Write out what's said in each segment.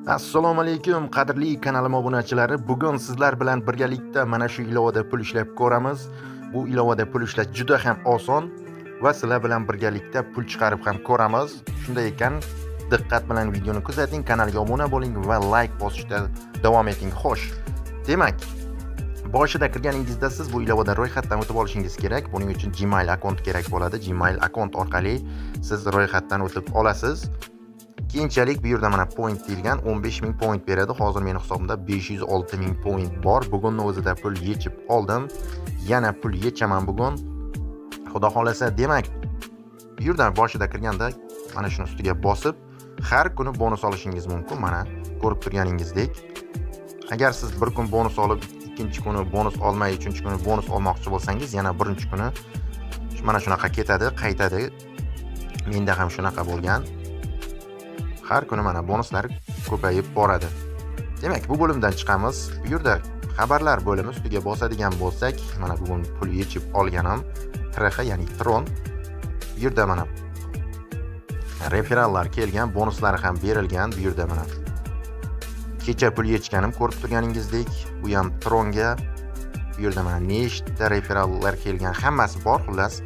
Assalomu alaykum qadrli kanalim obunachilari. Bugun sizlar bilan birgalikda mana shu ilovada pul ishlab ko'ramiz. Bu ilovada pul ishlash juda ham oson va sizlar bilan birgalikda pul chiqarib ham ko'ramiz. Shunday ekan, diqqat bilan videoni kuzating, kanalga obuna bo'ling va like bosishda davom eting. Xo'sh, demak, boshida kirganingizda siz bu ilovada ro'yxatdan o'tib olishingiz kerak. Buning uchun Gmail akkaunt kerak bo'ladi. Gmail akkaunt orqali siz ro'yxatdan o'tib olasiz. Keyinchalik bu yerda mana point deyilgan 15,000 point beradi. Hozir meni hisobimda 506,000 point bor. Bugunning o'zida pul yechib oldim. Yana pul yechaman bugun. Xudo xolasa, demak, bu yerdan boshida kirganda mana shuni ustiga bosib, har kuni bonus olishingiz mumkin. Mana ko'rib turganingizdek. Agar siz bir kun bonus olib, ikkinchi kuni bonus olmay, uchinchi kuni bonus olmoqchi bo'lsangiz, yana birinchi kuni mana shunaqa ketadi, qaytadi. Menda ham shunaqa bo'lgan. Har kuni mana bonuslar ko'payib boradi. Demak, bu bo'limdan chiqamiz. Bu yerda xabarlar bo'limi ustiga bosadigan bo'lsak, mana bugun pul yechib olganim TRX, ya'ni Tron. Bu yerda mana referallar kelgan, bonuslari ham berilgan. Bu yerda mana kecha pul yechganim ko'rib turganingizdek, bu ham Tronga. Bu yerda mana nechta referallar kelgan, hammasi bor xullas.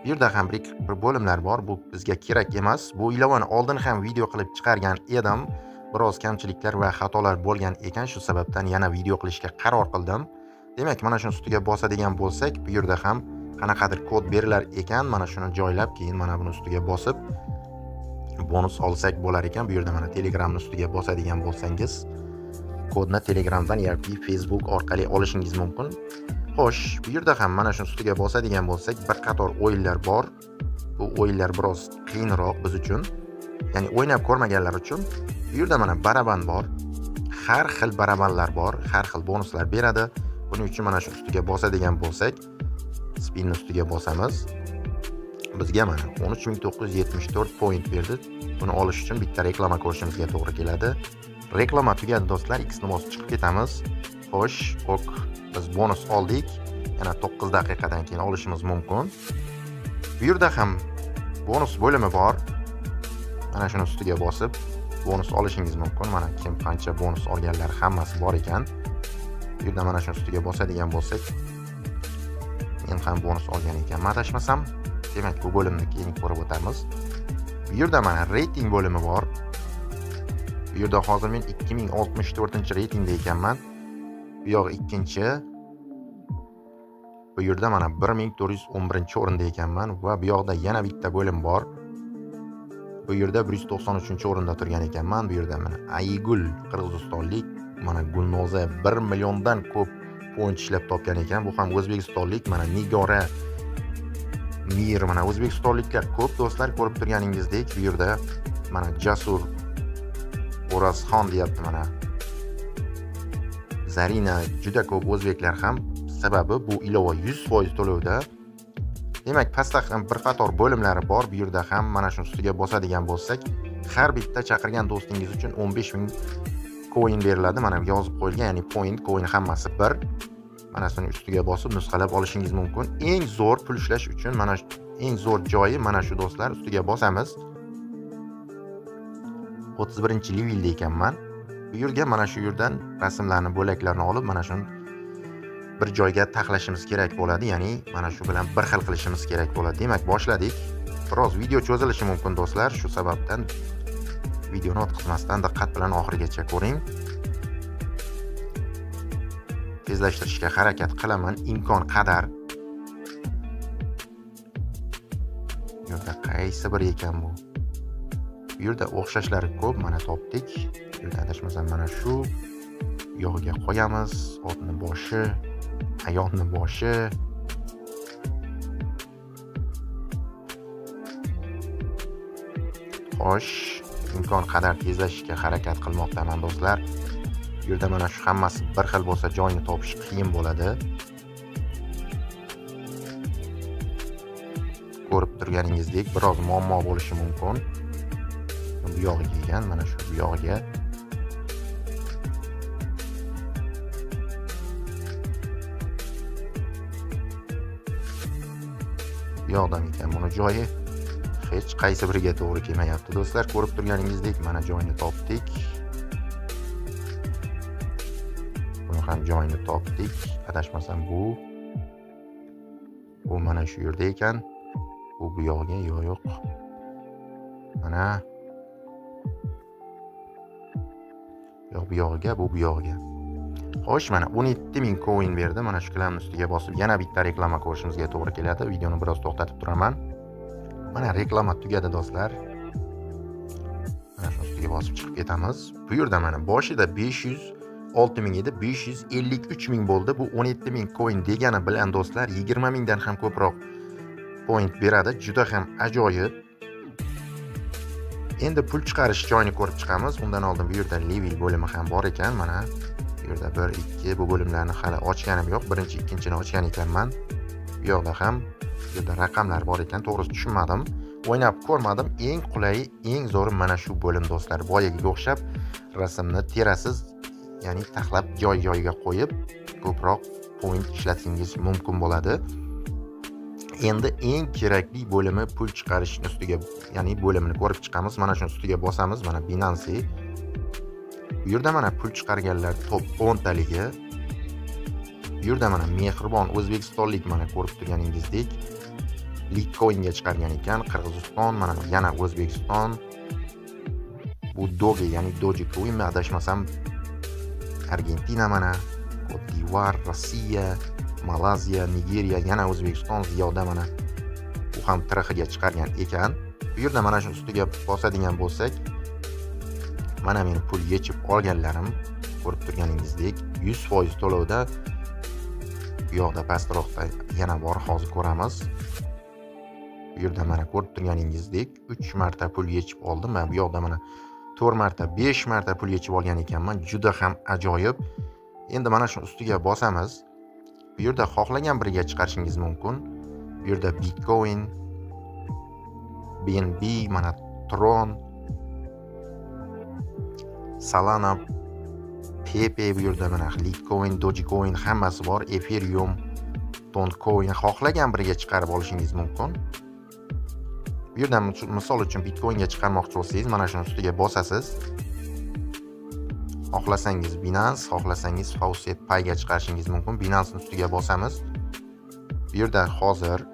Bu yerda ham bir bo'limlar bor. Bu bizga kerak emas. Bu ilovani oldin ham video qilib chiqargan edim. Biroz kamchiliklar va xatolar bo'lgan ekan, shu sababdan yana video qilishga qaror qildim. Demak, mana shuni ustiga bosadigan bo'lsak, bu yerda ham qanaqadir kod berilar ekan. Mana shuni joylab, keyin mana buni ustiga bosib bonus olsak bo'lar ekan. Bu yerda mana Telegramni ustiga bosadigan bo'lsangiz, kodni Telegramdan yoki Facebook orqali olishingiz mumkin. Xo'sh, bu yerda ham mana shuni ustiga bosadigan bo'lsak, bir qator o'yinlar bor. Bu o'yinlar biroz qiyinroq biz uchun, ya'ni o'ynab ko'rmaganlar uchun. Bu yerda mana baraban bor. Har xil barabanlar bor, har xil bonuslar beradi. Buning uchun mana shu ustiga bosadigan bo'lsak, spinni ustiga bosamiz. Bizga mana 13,974 point berdi. Buni olish uchun bitta reklama ko'rishimizga to'g'ri keladi. Reklama tugadi do'stlar, X'ni bosib chiqib ketamiz. Xo'sh, ok. Biz bonus oldik. Yana 9 daqiqadan keyin olishimiz mumkin. Bu yerda ham bonus bo'limi bor. Mana shuni ustiga bosib bonus olishingiz mumkin. Mana kim qancha bonus olganlar hammasi bor ekan. Bu yerda mana shuni ustiga bosadigan bo'lsak, men ham bonus olgan ekanman, adashmasam. Demak, bu bo'limni keyin ko'rib o'tamiz. Bu yerda mana reyting bo'limi bor. Bu yerda hozir men 2064-reytingda ekanman. Bu yoq ikkinchi. Bu yerda mana 1411-o'rinda ekanman va bu yoqda yana bitta bo'lim bor. Bu yerda 193-o'rinda turgan ekanman. Bu yerda mana Aygul qirg'izistonlik, mana Gulnoza 1 milliondan ko'p point ishlab topgan ekan. Bu ham o'zbekistonlik, mana Nigora Mir, mana o'zbekistonliklar ko'p do'stlar, ko'rib turganingizdek. Bu yerda mana Jasur O'razxon deyapti mana. Zarina, juda ko'p o'zbeklar ham, sababi bu ilova 100% to'lovda. Demak, pastda ham bir qator bo'limlari bor. Bu yerda ham mana shuni ustiga bosadigan bo'lsak, har bitta chaqirgan do'stingiz uchun 15,000 coin beriladi. Mana yozib qo'yilgan, ya'ni point, coin hammasi bir. Mana shuni ustiga bosib nusxalab olishingiz mumkin. Eng zo'r pul ishlash uchun mana eng zo'r joyi mana shu do'stlar, ustiga bosamiz. 31-levelda ekanman. Bu yerga mana shu yerdan rasmlarni, bo'laklarni olib, mana shuni bir joyga taxlashimiz kerak bo'ladi, ya'ni mana shu bilan bir xil qilishimiz kerak bo'ladi. Demak, boshladik. Biroz video cho'zilishi mumkin do'stlar, shu sababdan videoni o'tkazmasdan diqqat bilan oxirigacha ko'ring. Tezlashtirishga harakat qilaman imkon qadar. Bu yerda qaysi bir ekan bu? Bu yerda o'xshashlari ko'p, mana topdik. Bu yerda adashmasam mana shu yog'iga qo'yamiz, otni boshi, ayolni boshi. Xo'sh, imkon qadar tezlashishga harakat qilmoqdaman do'stlar. Bu yerda mana shu hammasi bir xil bo'lsa, joyini topish qiyin bo'ladi. Ko'rib turganingizdek, biroz muammo bo'lishi mumkin. Bu yog'iga ekan, mana shu bu yog'iga. Bu yoqdan ekan buni joyi. hech qaysi biriga to'g'ri kelmayapti do'stlar. Ko'rib turganingizdek mana joyini topdik. Buni ham joyini topdik. Adashmasam bu mana shu yerda ekan. Bu yoqqa yo'q. Mana yo'q bu yog'iga, bu yog'iga. Xo'sh, mana 17000 coin berdi. Mana shu klamni ustiga bosib yana bitta reklama ko'rishimizga to'g'ri keladi. Videoni biroz to'xtatib turaman. Mana reklama tugadi do'stlar. Mana shu ustiga bosib chiqib ketamiz. Bu yerda mana boshida 506.000 edi, 553.000 bo'ldi. Bu 17000 coin degani bilan do'stlar 20.000 dan ham ko'proq point beradi. Juda ham ajoyib. Endi pul chiqarish joyini ko'rib chiqamiz. Undan oldin bu yerda level bo'limi ham bor ekan. Mana bu yerda 1, 2 bu bo'limlarni hali ochganim yo'q. Birinchi, ikkinchini ochgan ekanman. Bu yoqda ham bu yerda raqamlar bor ekan. To'g'risi tushunmadim. O'ynab ko'rmadim. Eng qulay, eng zo'ri mana shu bo'lim do'stlar. Boyagiga o'xshab rasmni terasiz, ya'ni taxlab joy-joyiga qo'yib ko'proq point ishlatishingiz mumkin bo'ladi. Endi eng kerakli bo'limi pul chiqarish ustiga, ya'ni bo'limini ko'rib chiqamiz. Mana shuni ustiga bosamiz. Mana Binance. Bu yerda mana pul chiqarganlar top 10 taligi. Bu yerda mana mehribon o'zbekistonlik mana ko'rib turganingizdek Litecoinga chiqargan ekan. Qirg'iziston, mana yana O'zbekiston. Bu Doge, ya'ni Dogecoin, adashmasam Argentina, mana Cote d'Ivoire, Rossiya, Malayziya, Nigeriya, yana O'zbekiston ziyoda mana bu ham tirixiga chiqargan ekan. Bu yerda mana shu ustiga bosadigan bo'lsak, mana meni pul yechib olganlarim ko'rib turganingizdek 100% to'lovda. Bu yoqda pastroqda yana bor, hozir ko'ramiz. Bu yerda mana ko'rib turganingizdek 3 marta pul yechib oldim. Men bu yoqda mana 4 marta, 5 marta pul yechib olgan ekanman. Juda ham ajoyib. Endi mana shu ustiga bosamiz. Bu yerda xohlagan biriga chiqarishingiz mumkin. Bu yerda Bitcoin, BNB, mana Tron, Solana, Pepe, bu yerda mana Litecoin, Dogecoin hammasi bor. Ethereum, Toncoin, xohlagan biriga chiqarib olishingiz mumkin. Bu yerda misol uchun Bitcoinga chiqarmoqchi bo'lsangiz, mana shuni ustiga bosasiz. Xohlasangiz Binance, xohlasangiz Faucet Payga chiqarishingiz mumkin. Binance ustiga bosamiz. Bu yerda hozir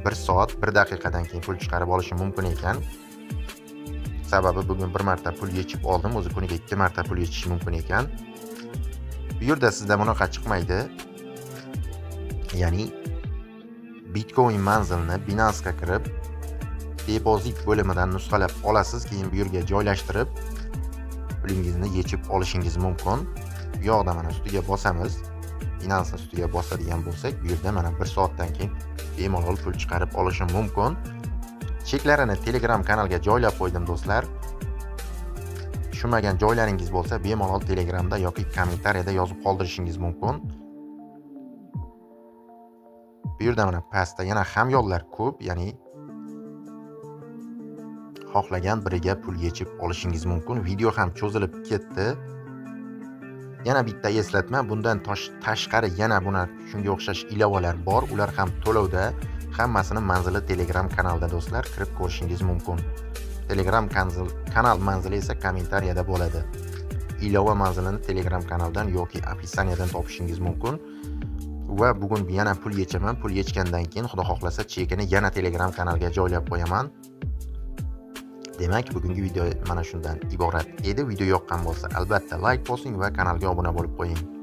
1 soat 1 daqiqadan keyin pul chiqarib olishim mumkin ekan. Sababi bugun 1 marta pul yechib oldim, o'zi kuniga 2 marta pul yechish mumkin ekan. Bu yerda sizda bunaqa chiqmaydi. Ya'ni Bitcoin manzilni Binance ga kirib, depozit bo'limidan nusxalab olasiz, keyin bu yerga joylashtirib pulingizni yechib olishingiz mumkin. Bu yoqda mana ustiga bosamiz. Binance ustiga bosadigan bo'lsak, bu yerda mana 1 soatdan keyin bemalol pul chiqarib olishim mumkin. Cheklarini Telegram kanalga joylab qo'ydim do'stlar. Tushunmagan joylaringiz bo'lsa, bemalol Telegramda yoki kommentariyada yozib qoldirishingiz mumkin. Bu yerda mana pastda yana hamyonlar ko'p, ya'ni xohlagan biriga pul yechib olishingiz mumkin. Video ham cho'zilib ketdi. Yana bitta eslatma, bundan tashqari yana buni shunga o'xshash ilovalar bor. Ular ham to'lovda. Hammasini manzili Telegram kanalda do'stlar, kirib ko'rishingiz mumkin. Telegram kanal manzili esa kommentariyada bo'ladi. Ilova manzilini Telegram kanaldan yoki opisiyadan topishingiz mumkin. Va bugun yana pul yechaman. Pul yechgandan keyin xudo xohlasa chekini yana Telegram kanalga joylab qo'yaman. Demak, bugungi video mana shundan iborat edi. Video yoqqan bo'lsa, albatta like bosing va kanalga obuna bo'lib qo'ying.